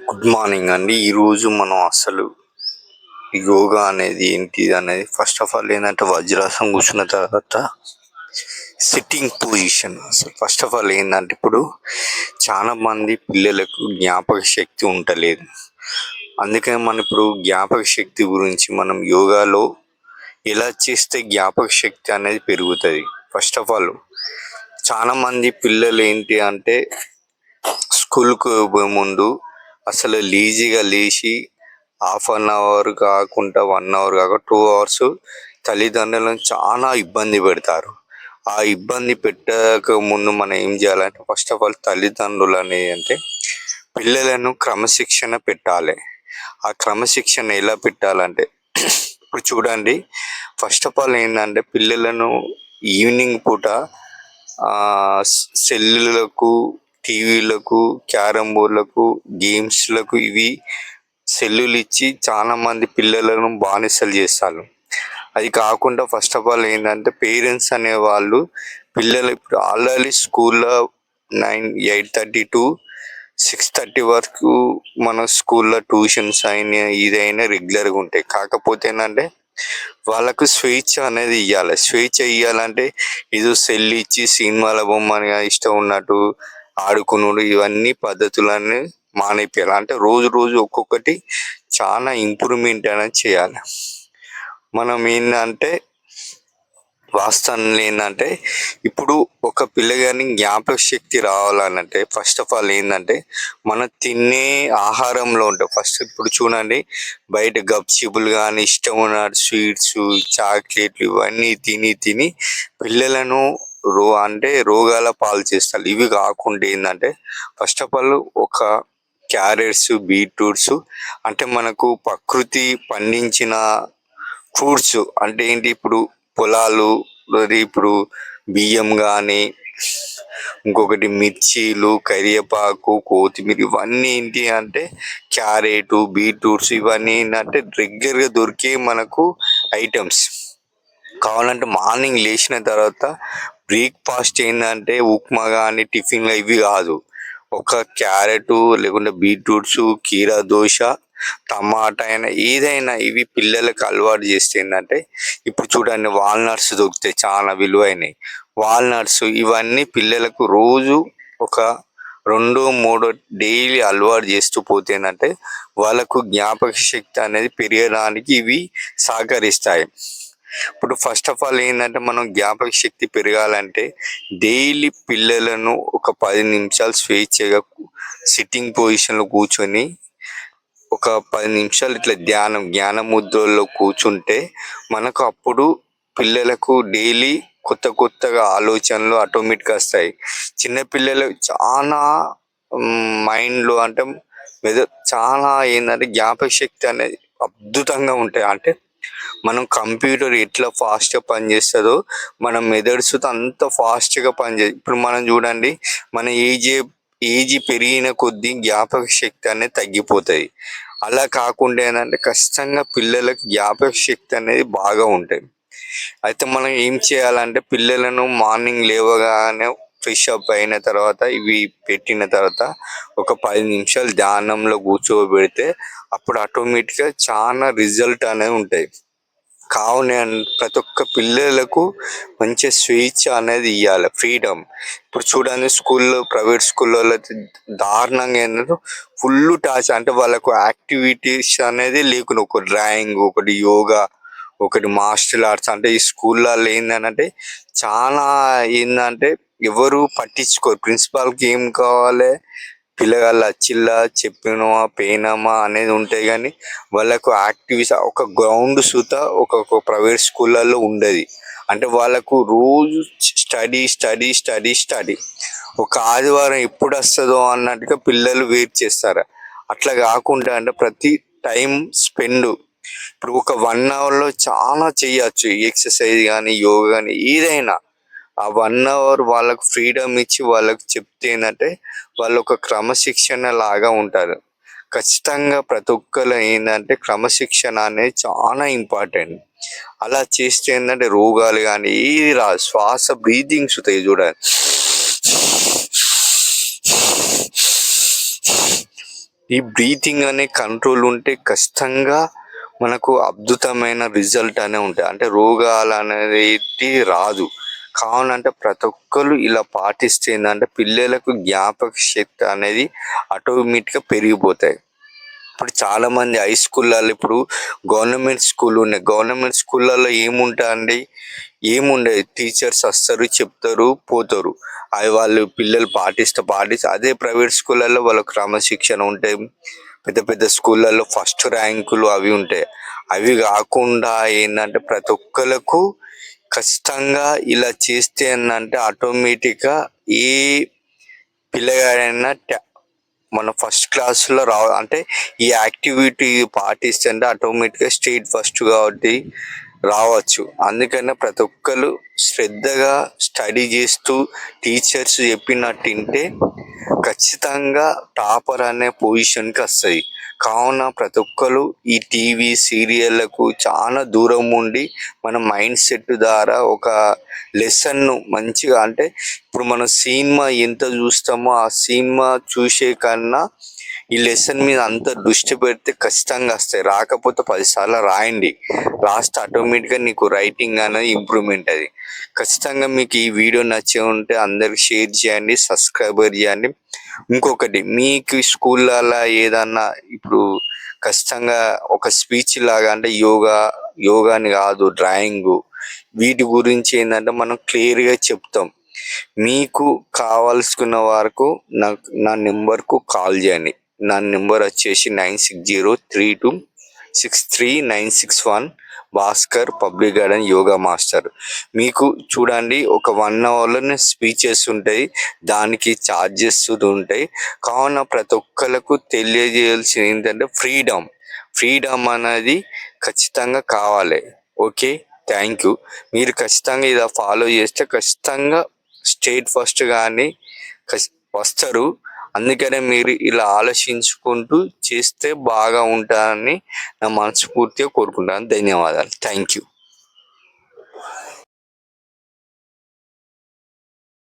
Good morning అండి. ఈరోజు మనం అసలు యోగా అనేది ఏంటిది అనేది ఫస్ట్ ఆఫ్ ఆల్ ఏంటంటే వజ్రాసనం కూర్చున్న తర్వాత సిట్టింగ్ పొజిషన్. అసలు ఫస్ట్ ఆఫ్ ఆల్ ఏంటంటే ఇప్పుడు చాలా మంది పిల్లలకు జ్ఞాపక శక్తి ఉండలేదు. అందుకని మనం ఇప్పుడు జ్ఞాపక శక్తి గురించి మనం యోగాలో ఎలా చేస్తే జ్ఞాపక శక్తి అనేది పెరుగుతుంది. ఫస్ట్ ఆఫ్ ఆల్ చాలా మంది పిల్లలు ఏంటి అంటే స్కూల్కు పోయే ముందు అసలు లీజీగా లేచి ½ కాకుండా 1 అవర్ కాక 2 అవర్స్ తల్లిదండ్రులను చాలా ఇబ్బంది పెడతారు. ఆ ఇబ్బంది పెట్టక ముందు మనం ఏం చేయాలంటే ఫస్ట్ ఆఫ్ ఆల్ తల్లిదండ్రులు అనేది అంటే పిల్లలను క్రమశిక్షణ పెట్టాలి. ఆ క్రమశిక్షణ ఎలా పెట్టాలంటే ఇప్పుడు చూడండి, ఫస్ట్ ఆఫ్ ఆల్ ఏంటంటే పిల్లలను ఈవినింగ్ పూట సెల్లులకు, టీవీలకు, క్యారమ్ బోర్డులకు, గేమ్స్లకు ఇవి సెల్లులు ఇచ్చి చాలా మంది పిల్లలను బానిసలు చేస్తారు. అది కాకుండా ఫస్ట్ ఆఫ్ ఆల్ ఏంటంటే పేరెంట్స్ అనేవాళ్ళు పిల్లలు ఇప్పుడు ఆల్రెడీ స్కూల్లో 8:30 to 6:30 వరకు మన స్కూల్లో ట్యూషన్స్ అయినా ఇదైనా రెగ్యులర్గా ఉంటాయి. కాకపోతే ఏంటంటే వాళ్ళకు స్వేచ్ఛ అనేది ఇవ్వాలి. స్వేచ్ఛ ఇవ్వాలంటే ఇది సెల్ ఇచ్చి సినిమాల బొమ్మని ఇష్టం ఉన్నట్టు ఆడుకునుడు ఇవన్నీ పద్ధతులన్నీ మానేయాలి. అంటే రోజు రోజు ఒక్కొక్కటి చాలా ఇంప్రూవ్మెంట్ అనేది చేయాలి. మనం ఏంటంటే వాస్తవంలో ఏంటంటే ఇప్పుడు ఒక పిల్లగాని జ్ఞాపక శక్తి రావాలనంటే ఫస్ట్ ఆఫ్ ఆల్ ఏంటంటే మనం తినే ఆహారంలో ఉంటుంది. ఫస్ట్ ఇప్పుడు చూడండి, బయట గప్చిపులు కానీ ఇష్టం ఉన్న స్వీట్స్, చాక్లెట్లు ఇవన్నీ తిని పిల్లలను రోగాల పాలు చేస్తారు. ఇవి కాకుండా ఏంటంటే ఫస్ట్ ఆఫ్ ఆల్ ఒక క్యారెట్స్, బీట్రూట్స్ అంటే మనకు ప్రకృతి పండించిన ఫ్రూట్స్ అంటే ఏంటి, ఇప్పుడు పొలాలు ఇప్పుడు బియ్యం కానీ ఇంకొకటి మిర్చీలు, కరివేపాకు, కొత్తిమీర ఇవన్నీ ఏంటి అంటే క్యారెట్, బీట్రూట్స్ ఇవన్నీ ఏంటంటే రెగ్యులర్గా దొరికే మనకు ఐటమ్స్. కావాలంటే మార్నింగ్ లేచిన తర్వాత బ్రేక్ఫాస్ట్ ఏంటంటే ఉప్మా కానీ టిఫిన్లు ఇవి కాదు, ఒక క్యారెట్ లేకుంటే బీట్రూట్స్, కీరా దోశ, టమాటా అయినా ఏదైనా ఇవి పిల్లలకు అలవాటు చేస్తే ఏంటంటే ఇప్పుడు చూడండి వాల్నట్స్ దొరుకుతాయి, చాలా విలువైనవి వాల్నట్స్. ఇవన్నీ పిల్లలకు రోజు ఒక 2-3 డైలీ అలవాటు చేస్తూ పోతే ఏంటంటే వాళ్ళకు జ్ఞాపక శక్తి అనేది పెరగడానికి ఇవి సహకరిస్తాయి. ఇప్పుడు ఫస్ట్ ఆఫ్ ఆల్ ఏంటంటే మనం జ్ఞాపక శక్తి పెరగాలంటే డైలీ పిల్లలను ఒక 10 నిమిషాలు స్వేచ్ఛగా సిట్టింగ్ పొజిషన్లో కూర్చొని ఒక 10 నిమిషాలు ఇట్లా జ్ఞాన ముద్రలో కూర్చుంటే మనకు అప్పుడు పిల్లలకు డైలీ కొత్తగా ఆలోచనలు ఆటోమేటిక్గా వస్తాయి. చిన్నపిల్లలు చాలా మైండ్లో అంటే చాలా ఏంటంటే జ్ఞాపక శక్తి అనేది అద్భుతంగా ఉంటాయి. అంటే మనం కంప్యూటర్ ఎట్లా ఫాస్ట్గా పనిచేస్తుందో మన మెదడుతో అంత ఫాస్ట్గా పనిచేస్తుంది. ఇప్పుడు మనం చూడండి, మన ఏజ్ పెరిగిన కొద్దీ జ్ఞాపక శక్తి అనేది తగ్గిపోతుంది. అలా కాకుండా ఏంటంటే ఖచ్చితంగా పిల్లలకు జ్ఞాపక శక్తి అనేది బాగా ఉంటుంది. అయితే మనం ఏం చేయాలంటే పిల్లలను మార్నింగ్ లేవగానే ఫ్రెష్ అప్ అయిన తర్వాత ఇవి పెట్టిన తర్వాత ఒక 10 నిమిషాలు ధ్యానంలో కూర్చోబెడితే అప్పుడు ఆటోమేటిక్గా చాలా రిజల్ట్ అనేవి ఉంటాయి. కావున ప్రతి ఒక్క పిల్లలకు మంచి స్వేచ్ఛ అనేది ఇవ్వాలి, ఫ్రీడమ్. ఇప్పుడు చూడండి ప్రైవేట్ స్కూల్లో దారుణంగా ఏంటంటే ఫుల్ టాచ్, అంటే వాళ్ళకు యాక్టివిటీస్ అనేది లేకుండా ఒక డ్రాయింగ్, ఒకటి యోగా, ఒకటి మార్షల్ ఆర్ట్స్. అంటే ఈ స్కూళ్ళల్లో ఏంటంటే చాలా ఏంటంటే ఎవరు పట్టించుకోరు. ప్రిన్సిపాల్కి ఏం కావాలి, పిల్లగాళ్ళు వచ్చిల్లా చెప్పినమా పోయినామా అనేది ఉంటాయి, కానీ వాళ్ళకు యాక్టివిటీస్ ఒక గ్రౌండ్ సుత ఒక ప్రైవేట్ స్కూళ్ళల్లో ఉండదు. అంటే వాళ్ళకు రోజు స్టడీ ఒక ఆదివారం ఎప్పుడు వస్తుందో అన్నట్టుగా పిల్లలు వెయిట్ చేస్తారు. అట్లా కాకుండా అంటే ప్రతి టైం స్పెండ్ ఇప్పుడు ఒక 1 అవర్లో చాలా చేయొచ్చు, ఎక్సర్సైజ్ కానీ యోగా కానీ ఏదైనా. ఆ 1 అవర్ వాళ్ళకు ఫ్రీడమ్ ఇచ్చి వాళ్ళకు చెప్తే ఏంటంటే వాళ్ళు ఒక క్రమశిక్షణ లాగా ఉంటారు. ఖచ్చితంగా ప్రతి ఒక్కరు ఏంటంటే క్రమశిక్షణ అనేది చాలా ఇంపార్టెంట్. అలా చేస్తే ఏంటంటే రోగాలు కానీ ఏది రాదు. శ్వాస బ్రీతింగ్స్ ఉంటాయి చూడండి. ఈ బ్రీతింగ్ అనే కంట్రోల్ ఉంటే ఖచ్చితంగా మనకు అద్భుతమైన రిజల్ట్ అనే ఉంటాయి. అంటే రోగాలు అనేది రాదు. కావునంటే ప్రతి ఒక్కరు ఇలా పాటిస్తే ఏంటంటే పిల్లలకు జ్ఞాపక శక్తి అనేది ఆటోమేటిక్గా పెరిగిపోతాయి. ఇప్పుడు చాలామంది హై స్కూళ్ళల్లో ఇప్పుడు గవర్నమెంట్ స్కూల్ ఉన్నాయి. గవర్నమెంట్ స్కూళ్ళల్లో ఏముంటాయండి, ఏముండదు. టీచర్స్ వస్తారు, చెప్తారు, పోతారు. అవి వాళ్ళు పిల్లలు పాటిస్తే అదే ప్రైవేట్ స్కూళ్ళల్లో వాళ్ళ క్రమశిక్షణ ఉంటాయి. పెద్ద పెద్ద స్కూళ్ళల్లో ఫస్ట్ ర్యాంకులు అవి ఉంటాయి. అవి కాకుండా ఏంటంటే ప్రతి ఒక్కరికి ఖచ్చితంగా ఇలా చేస్తే ఏంటంటే ఆటోమేటిక్గా ఏ పిల్లగాడైనా మన ఫస్ట్ క్లాస్లో అంటే ఈ యాక్టివిటీ పాటిస్తే ఆటోమేటిక్గా స్టేట్ ఫస్ట్ కాబట్టి రావచ్చు. అందుకనే ప్రతి ఒక్కరు శ్రద్ధగా స్టడీ చేస్తూ టీచర్స్ చెప్పినట్టు వింటే ఖచ్చితంగా టాపర్ అనే పొజిషన్కి వస్తుంది. కావున ప్రతి ఒక్కరు ఈ టీవీ సీరియళ్లకు చాలా దూరం ఉండి మన మైండ్ సెట్ ద్వారా ఒక లెసన్ను మంచిగా, అంటే ఇప్పుడు మనం సినిమా ఎంత చూస్తామో ఆ సినిమా చూసే కన్నా ఈ లెసన్ మీద అంత దృష్టి పెడితే ఖచ్చితంగా వస్తాయి. రాకపోతే 10 సార్లు రాయండి. లాస్ట్ ఆటోమేటిక్గా నీకు రైటింగ్ అనేది ఇంప్రూవ్మెంట్. అది ఖచ్చితంగా మీకు ఈ వీడియో నచ్చే ఉంటే అందరికి షేర్ చేయండి, సబ్స్క్రైబర్ చేయండి. ఇంకొకటి, మీకు స్కూళ్ళల్లో ఏదన్నా ఇప్పుడు ఖచ్చితంగా ఒక స్పీచ్ లాగా, అంటే యోగాని కాదు, డ్రాయింగు, వీటి గురించి ఏంటంటే మనం క్లియర్గా చెప్తాం. మీకు కావాల్సుకున్న వరకు నా నెంబర్కు కాల్ చేయండి. నా నెంబర్ వచ్చేసి 9603263961. Bhaskar, public garden yoga master. మీకు చూడండి ఒక 1 అవర్లోనే స్పీచెస్ ఉంటాయి, దానికి ఛార్జెస్ ఉంటాయి. కావున ప్రతి ఒక్కరికి తెలియజేయాల్సింది ఏంటంటే ఫ్రీడమ్ అనేది ఖచ్చితంగా కావాలి. Okay, thank you. మీరు ఖచ్చితంగా ఇలా ఫాలో చేస్తే ఖచ్చితంగా స్టేట్ ఫస్ట్ కానీ వస్తారు. అందుకనే మీరు ఇలా ఆలోచించుకుంటూ చేస్తే బాగా ఉంటారని నా మనస్ఫూర్తిగా కోరుకుంటాను. ధన్యవాదాలు. Thank you.